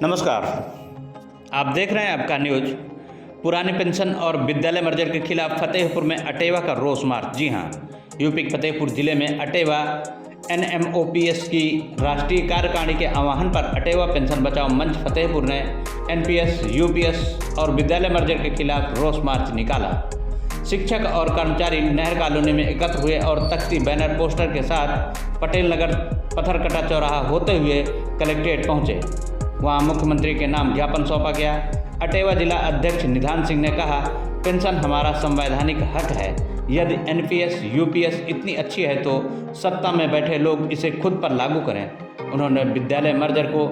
नमस्कार, आप देख रहे हैं आपका न्यूज। पुरानी पेंशन और विद्यालय मर्जर के खिलाफ फतेहपुर में अटेवा का रोष मार्च। जी हां, यूपी के फतेहपुर जिले में अटेवा NMOPS की राष्ट्रीय कार्यकारिणी के आह्वान पर अटेवा पेंशन बचाओ मंच फतेहपुर ने NPS, UPS और विद्यालय मर्जर के खिलाफ रोष मार्च निकाला। शिक्षक और कर्मचारी नहर कॉलोनी में एकत्र हुए और तख्ती, बैनर, पोस्टर के साथ पटेल नगर पत्थरकटा चौराहा होते हुए कलेक्ट्रेट पहुंचे। वहां मुख्यमंत्री के नाम ज्ञापन सौंपा गया। अटेवा जिला अध्यक्ष निधान सिंह ने कहा, पेंशन हमारा संवैधानिक हक है। यदि NPS, UPS इतनी अच्छी है तो सत्ता में बैठे लोग इसे खुद पर लागू करें। उन्होंने विद्यालय मर्जर को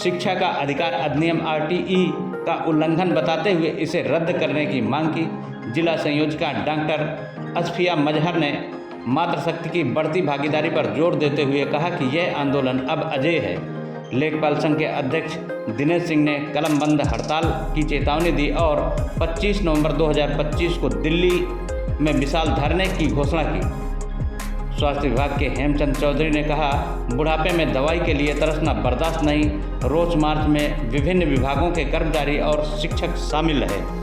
शिक्षा का अधिकार अधिनियम RTE का उल्लंघन बताते हुए इसे रद्द करने की मांग की। जिला संयोजिका डॉक्टर असफिया मजहर ने मातृशक्ति की बढ़ती भागीदारी पर जोर देते हुए कहा कि यह आंदोलन अब अजेय है। लेखपाल संघ के अध्यक्ष दिनेश सिंह ने कलम बंद हड़ताल की चेतावनी दी और 25 नवंबर 2025 को दिल्ली में विशाल धरने की घोषणा की। स्वास्थ्य विभाग के हेमचंद चौधरी ने कहा, बुढ़ापे में दवाई के लिए तरसना बर्दाश्त नहीं। रोष मार्च में विभिन्न विभागों के कर्मचारी और शिक्षक शामिल रहे।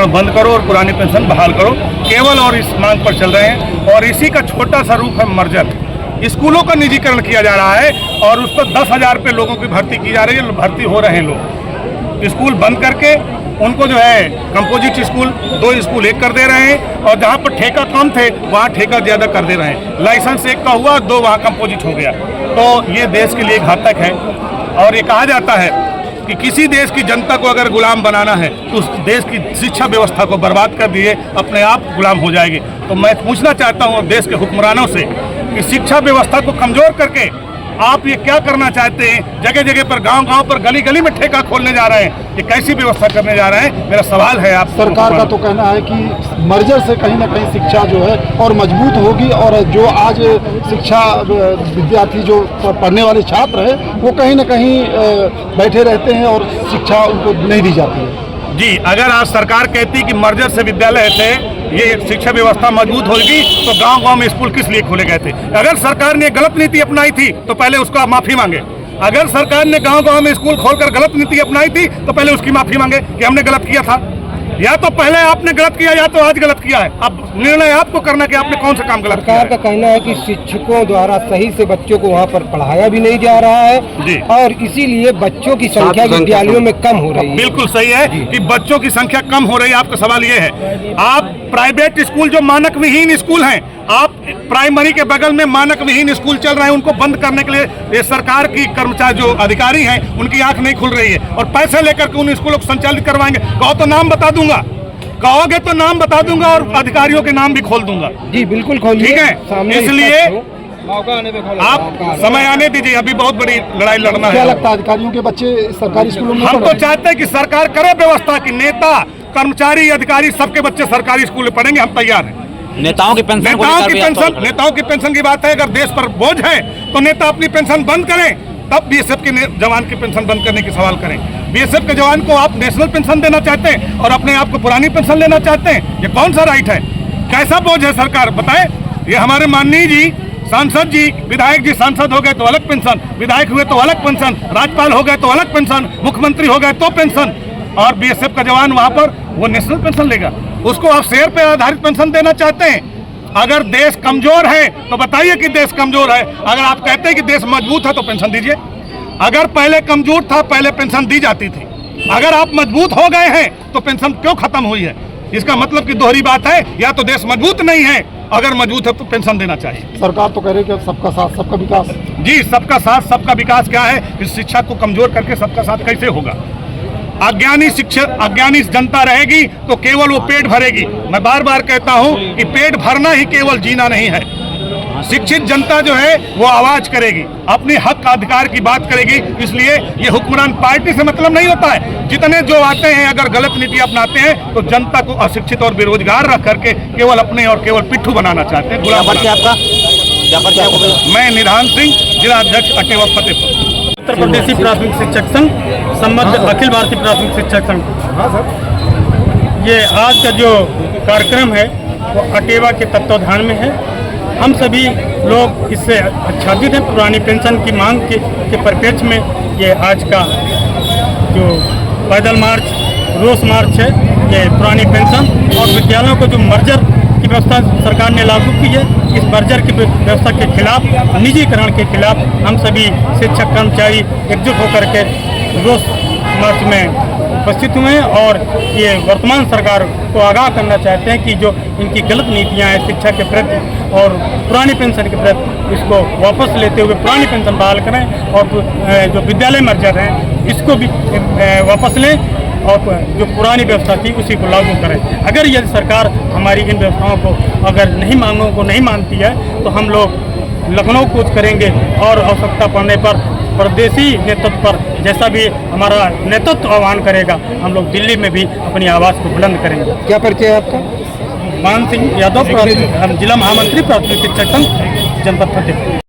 बंद करो और पुरानी पेंशन बहाल करो, केवल और इस मांग पर चल रहे हैं। और इसी का छोटा सा रूप है मर्जर। स्कूलों का निजीकरण किया जा रहा है और उस पर 10,000 पे लोगों की भर्ती की जा रही है। भर्ती हो रहे हैं लोग, स्कूल बंद करके उनको जो है कंपोजिट स्कूल 2 स्कूल 1 कर दे रहे हैं और जहाँ पर ठेका कम थे वहाँ ठेका ज़्यादा कर दे रहे हैं। लाइसेंस 1 का हुआ, 2 वहाँ कंपोजिट हो गया। तो ये देश के लिए घातक है। और ये कहा जाता है कि किसी देश की जनता को अगर गुलाम बनाना है तो उस देश की शिक्षा व्यवस्था को बर्बाद कर दिए, अपने आप गुलाम हो जाएगी। तो मैं पूछना चाहता हूँ देश के हुक्मरानों से कि शिक्षा व्यवस्था को कमजोर करके आप ये क्या करना चाहते हैं? जगह जगह पर, गांव-गांव पर, गली गली में ठेका खोलने जा रहे हैं। ये कैसी व्यवस्था करने जा रहे हैं? मेरा सवाल है आप सरकार का तो कहना है कि मर्जर से कहीं ना कहीं शिक्षा जो है और मजबूत होगी और जो आज शिक्षा विद्यार्थी जो पढ़ने वाले छात्र हैं वो कहीं ना कहीं बैठे रहते हैं और शिक्षा उनको नहीं दी जाती है। जी, अगर आज सरकार कहती कि मर्जर से विद्यालय से ये शिक्षा व्यवस्था मजबूत होगी तो गांव-गांव में स्कूल किस लिए खोले गए थे? अगर सरकार ने गलत नीति अपनाई थी तो पहले उसका माफी मांगे। अगर सरकार ने गांव-गांव में स्कूल खोलकर गलत नीति अपनाई थी तो पहले उसकी माफी मांगे कि हमने गलत किया था। या तो पहले आपने गलत किया या तो आज गलत किया है। अब निर्णय आपको करना कि आपने कौन सा काम गलत किया है। सरकार का कहना है कि शिक्षकों द्वारा सही से बच्चों को वहाँ पर पढ़ाया भी नहीं जा रहा है और इसीलिए बच्चों की संख्या विद्यालयों में कम हो रही है। बिल्कुल सही है कि बच्चों की संख्या कम हो रही है। आपका सवाल ये है, आप प्राइवेट स्कूल जो मानक विहीन स्कूल हैं, आप प्राइमरी के बगल में मानक विहीन स्कूल चल रहे हैं, उनको बंद करने के लिए ये सरकार की कर्मचारी जो अधिकारी हैं उनकी आंख नहीं खुल रही है और पैसे लेकर के उन स्कूलों को संचालित करवाएंगे। कहो तो नाम बता दूंगा, कहोगे तो नाम बता दूंगा और अधिकारियों के नाम भी खोल दूंगा। जी बिल्कुल खोलिए, ठीक है। इसलिए आप समय आने दीजिए, अभी बहुत बड़ी लड़ाई लड़ना है। क्या लगता है अधिकारियों के बच्चे सरकारी स्कूलों में? हम तो चाहते हैं कि सरकार करे व्यवस्था की नेता, कर्मचारी, अधिकारी सबके बच्चे सरकारी स्कूल में पढ़ेंगे। हम तैयार हैं। नेताओं की पेंशन की पेंशन की बात है। अगर देश पर बोझ है तो नेता अपनी पेंशन बंद करें, तब BSF के जवान की पेंशन बंद करने की सवाल करें। BSF के जवान को आप नेशनल पेंशन देना चाहते हैं और अपने आप को पुरानी पेंशन लेना चाहते हैं। ये कौन सा राइट है? कैसा बोझ है सरकार बताए? ये हमारे माननीय जी सांसद जी, विधायक जी सांसद हो गए तो अलग पेंशन, विधायक हुए तो अलग पेंशन, राज्यपाल हो गए तो अलग पेंशन, मुख्यमंत्री हो गए तो पेंशन, और BSF का जवान वहां पर वो नेशनल पेंशन लेगा। उसको आप शेयर पे आधारित पेंशन देना चाहते हैं। अगर देश कमजोर है तो बताइए कि देश कमजोर है। अगर आप कहते हैं कि देश मजबूत है तो पेंशन दीजिए। अगर पहले कमजोर था, पहले पेंशन दी जाती थी। अगर आप मजबूत हो गए हैं तो पेंशन क्यों खत्म हुई है? इसका मतलब कि दोहरी बात है, या तो देश मजबूत नहीं है, अगर मजबूत है तो पेंशन देना चाहिए। सरकार तो कह रही है कि सबका साथ सबका विकास। जी, सबका साथ सबका विकास क्या है? इस शिक्षा को कमजोर करके सबका साथ कैसे होगा? अज्ञानी शिक्षक, अज्ञानी जनता रहेगी तो केवल वो पेट भरेगी। मैं बार बार कहता हूं कि पेट भरना ही केवल जीना नहीं है। शिक्षित जनता जो है वो आवाज करेगी, अपनी हक अधिकार की बात करेगी। इसलिए ये हुक्मरान पार्टी से मतलब नहीं होता है। जितने जो आते हैं अगर गलत नीति अपनाते हैं तो जनता को अशिक्षित और बेरोजगार रख करके केवल अपने और केवल पिट्ठू बनाना चाहते हैं। गुलाम आपका क्या परिचय आपका? मैं निधान सिंह, जिला अध्यक्ष अटेवा फतेहपुर। उत्तर प्रदेशी प्राथमिक शिक्षक संघ संबद्ध अखिल भारतीय प्राथमिक शिक्षक संघ। ये आज का जो कार्यक्रम है वो अटेवा के तत्वाधान में है। हम सभी लोग इससे आच्छादित हैं। पुरानी पेंशन की मांग के परिप्रेक्ष्य में ये आज का जो पैदल मार्च, रोस मार्च है, ये पुरानी पेंशन और विद्यालयों को जो मर्जर की व्यवस्था सरकार ने लागू की है, इस मर्जर की व्यवस्था के खिलाफ, निजीकरण के खिलाफ हम सभी शिक्षक कर्मचारी एकजुट होकर के रोस मार्च में उपस्थित हुए हैं और ये वर्तमान सरकार को आगाह करना चाहते हैं कि जो इनकी गलत नीतियां हैं शिक्षा के प्रति और पुरानी पेंशन के प्रति, इसको वापस लेते हुए पुरानी पेंशन बहाल करें और जो विद्यालय मर्जर हैं इसको भी वापस लें और जो पुरानी व्यवस्था थी उसी को लागू करें। अगर यदि सरकार हमारी इन व्यवस्थाओं को, अगर मांगों को नहीं मानती है तो हम लोग लखनऊ कूच करेंगे और आवश्यकता पड़ने पर प्रदेशी नेतृत्व पर, जैसा भी हमारा नेतृत्व आह्वान करेगा, हम लोग दिल्ली में भी अपनी आवाज़ को बुलंद करेंगे। क्या परिचय है आपका? मान सिंह यादव, जिला महामंत्री प्राथमिक शिक्षक संघ, जनपद फतेहपुर।